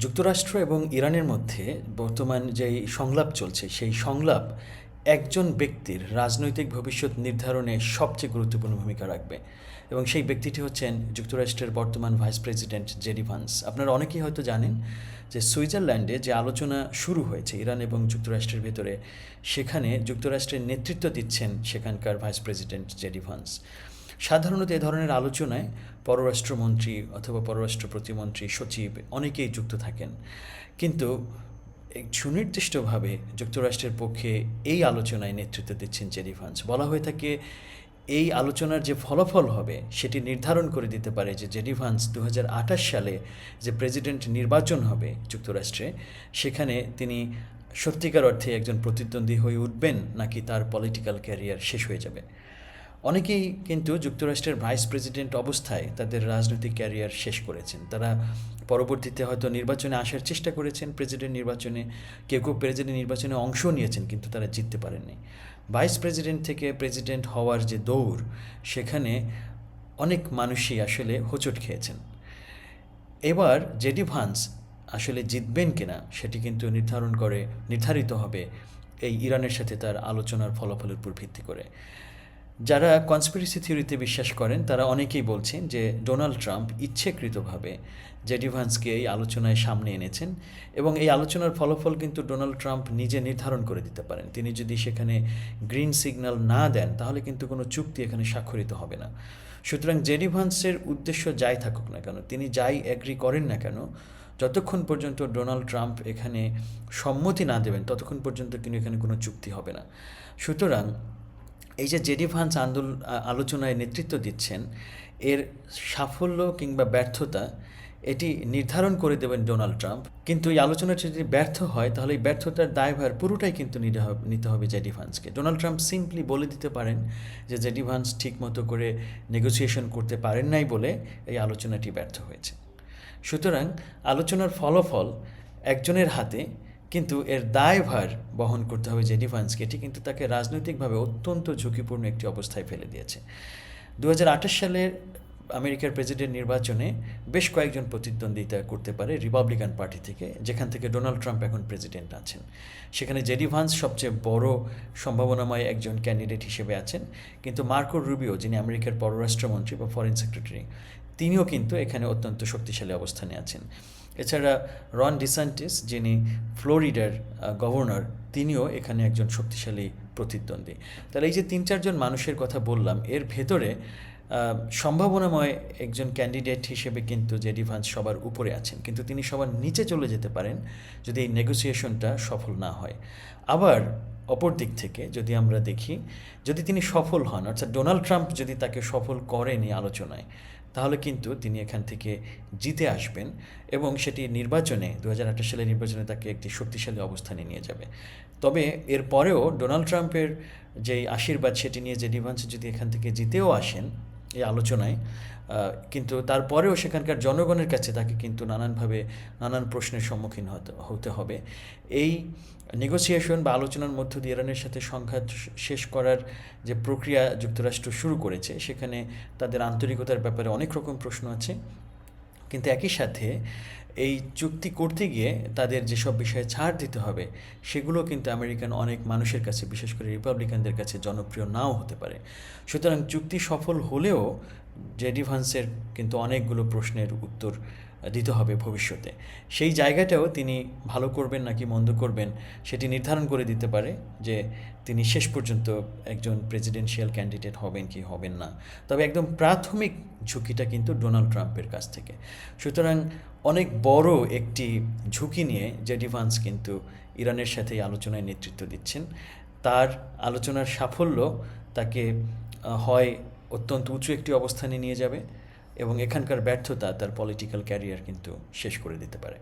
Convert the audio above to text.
যুক্তরাষ্ট্র এবং ইরানের মধ্যে বর্তমান যেই সংলাপ চলছে সেই সংলাপ একজন ব্যক্তির রাজনৈতিক ভবিষ্যৎ নির্ধারণে সবচেয়ে গুরুত্বপূর্ণ ভূমিকা রাখবে এবং সেই ব্যক্তিটি হচ্ছেন যুক্তরাষ্ট্রের বর্তমান ভাইস প্রেসিডেন্ট জেডি ভান্স। আপনারা অনেকেই হয়তো জানেন যে সুইজারল্যান্ডে যে আলোচনা শুরু হয়েছে ইরান এবং যুক্তরাষ্ট্রের ভেতরে, সেখানে যুক্তরাষ্ট্রের নেতৃত্ব দিচ্ছেন সেখানকার ভাইস প্রেসিডেন্ট জেডি ভান্স। সাধারণত এ ধরনের আলোচনায় পররাষ্ট্রমন্ত্রী অথবা পররাষ্ট্র প্রতিমন্ত্রী, সচিব অনেকেই যুক্ত থাকেন, কিন্তু সুনির্দিষ্টভাবে যুক্তরাষ্ট্রের পক্ষে এই আলোচনায় নেতৃত্ব দিচ্ছেন জেডি ভান্স। বলা হয়ে থাকে এই আলোচনার যে ফলাফল হবে সেটি নির্ধারণ করে দিতে পারে যে জেডি ভান্স 2028 সালে যে প্রেসিডেন্ট নির্বাচন হবে যুক্তরাষ্ট্রে, সেখানে তিনি সত্যিকার অর্থে একজন প্রতিদ্বন্দ্বী হয়ে উঠবেন নাকি তার পলিটিক্যাল ক্যারিয়ার শেষ হয়ে যাবে। অনেকেই কিন্তু যুক্তরাষ্ট্রের ভাইস প্রেসিডেন্ট অবস্থায় তাদের রাজনৈতিক ক্যারিয়ার শেষ করেছেন। তারা পরবর্তীতে হয়তো নির্বাচনে আসার চেষ্টা করেছেন, প্রেসিডেন্ট নির্বাচনে কেউ কেউ প্রেসিডেন্ট নির্বাচনে অংশ নিয়েছেন, কিন্তু তারা জিততে পারেননি। ভাইস প্রেসিডেন্ট থেকে প্রেসিডেন্ট হওয়ার যে দৌড়, সেখানে অনেক মানুষই আসলে হোঁচট খেয়েছেন। এবার জেডি ভান্স আসলে জিতবেন কিনা সেটি কিন্তু নির্ধারিত হবে এই ইরানের সাথে তার আলোচনার ফলাফলের উপর ভিত্তি করে। যারা কনস্পিরেসি থিওরিতে বিশ্বাস করেন তারা অনেকেই বলছেন যে ডোনাল্ড ট্রাম্প ইচ্ছাকৃতভাবে জেডি ভান্সকে এই আলোচনায় সামনে এনেছেন এবং এই আলোচনার ফলাফল কিন্তু ডোনাল্ড ট্রাম্প নিজে নির্ধারণ করে দিতে পারেন। তিনি যদি সেখানে গ্রিন সিগন্যাল না দেন তাহলে কিন্তু কোনো চুক্তি এখানে স্বাক্ষরিত হবে না। সুতরাং জেডি ভান্সের উদ্দেশ্য যাই থাকুক না কেন, তিনি যাই অ্যাগ্রি করেন না কেন, যতক্ষণ পর্যন্ত ডোনাল্ড ট্রাম্প এখানে সম্মতি না দেবেন ততক্ষণ পর্যন্ত কিন্তু এখানে কোনো চুক্তি হবে না। সুতরাং এই যে জেডি ভান্স আলোচনায় নেতৃত্ব দিচ্ছেন, এর সাফল্য কিংবা ব্যর্থতা এটি নির্ধারণ করে দেবেন ডোনাল্ড ট্রাম্প। কিন্তু এই আলোচনাটি যদি ব্যর্থ হয় তাহলে এই ব্যর্থতার দায়ভার পুরোটাই কিন্তু নিতে হবে জেডি ভান্সকে। ডোনাল্ড ট্রাম্প সিম্পলি বলে দিতে পারেন যে জেডি ভান্স ঠিক মতো করে নেগোসিয়েশন করতে পারেন নাই বলে এই আলোচনাটি ব্যর্থ হয়েছে। সুতরাং আলোচনার ফলাফল একজনের হাতে, কিন্তু এর দায়ভার বহন করতে হবে জেডি ভান্সকে। এটি কিন্তু তাকে রাজনৈতিকভাবে অত্যন্ত ঝুঁকিপূর্ণ একটি অবস্থায় ফেলে দিয়েছে। 2028 সালের আমেরিকার প্রেসিডেন্ট নির্বাচনে বেশ কয়েকজন প্রতিদ্বন্দ্বিতা করতে পারে রিপাবলিকান পার্টি থেকে, যেখান থেকে ডোনাল্ড ট্রাম্প এখন প্রেসিডেন্ট আছেন। সেখানে জেডি ভান্স সবচেয়ে বড় সম্ভাবনাময় একজন ক্যান্ডিডেট হিসেবে আছেন, কিন্তু মার্কো রুবিও, যিনি আমেরিকার পররাষ্ট্রমন্ত্রী বা ফরেন সেক্রেটারি, তিনিও কিন্তু এখানে অত্যন্ত শক্তিশালী অবস্থানে আছেন। এছাড়া রন ডিসান্টিস, যিনি ফ্লোরিডার গভর্নর, তিনিও এখানে একজন শক্তিশালী প্রতিদ্বন্দ্বী। তাহলে এই যে 3-4 জন মানুষের কথা বললাম, এর ভেতরে সম্ভাবনাময় একজন ক্যান্ডিডেট হিসেবে কিন্তু জেডি ভান্স সবার উপরে আছেন, কিন্তু তিনি সবার নিচে চলে যেতে পারেন যদি এই নেগোসিয়েশনটা সফল না হয়। আবার অপর দিক থেকে যদি আমরা দেখি, যদি তিনি সফল হন, অর্থাৎ ডোনাল্ড ট্রাম্প যদি তাকে সফল করেন এই আলোচনায়, তাহলে কিন্তু তিনি এখান থেকে জিতে আসবেন এবং সেটি নির্বাচনে 2028 সালের নির্বাচনে তাকে একটি শক্তিশালী অবস্থানে নিয়ে যাবে। তবে এর পরেও ডোনাল্ড ট্রাম্পের যেই আশীর্বাদ সেটি নিয়ে জেডি ভান্স যদি এখান থেকে জিতেও আসেন এই আলোচনায়, কিন্তু তারপরেও সেখানকার জনগণের কাছে তাকে কিন্তু নানানভাবে নানান প্রশ্নের সম্মুখীন হতে হবে। এই নেগোসিয়েশন বা আলোচনার মধ্য দিয়ে ইরানের সাথে সংঘাত শেষ করার যে প্রক্রিয়া যুক্তরাষ্ট্র শুরু করেছে, সেখানে তাদের আন্তরিকতার ব্যাপারে অনেক রকম প্রশ্ন আছে, কিন্তু একই সাথে এই চুক্তি করতে গিয়ে তাদের যেসব বিষয়ে ছাড় দিতে হবে সেগুলো কিন্তু আমেরিকান অনেক মানুষের কাছে, বিশেষ করে রিপাবলিকানদের কাছে জনপ্রিয় নাও হতে পারে। সুতরাং চুক্তি সফল হলেও জেডি ভান্সের কিন্তু অনেকগুলো প্রশ্নের উত্তর দিতে হবে ভবিষ্যতে। সেই জায়গাটাও তিনি ভালো করবেন নাকি মন্দ করবেন সেটি নির্ধারণ করে দিতে পারে যে তিনি শেষ পর্যন্ত একজন প্রেসিডেন্সিয়াল ক্যান্ডিডেট হবেন কি হবেন না। তবে একদম প্রাথমিক ঝুঁকিটা কিন্তু ডোনাল্ড ট্রাম্পের কাছ থেকে। সুতরাং অনেক বড় একটি ঝুঁকি নিয়ে জেডি ভান্স কিন্তু ইরানের সাথে এই আলোচনায় নেতৃত্ব দিচ্ছেন। তার আলোচনার সাফল্য তাকে হয় অত্যন্ত উঁচু একটি অবস্থানে নিয়ে যাবে এবং এখানকার ব্যর্থতা তার পলিটিক্যাল ক্যারিয়ার কিন্তু শেষ করে দিতে পারে।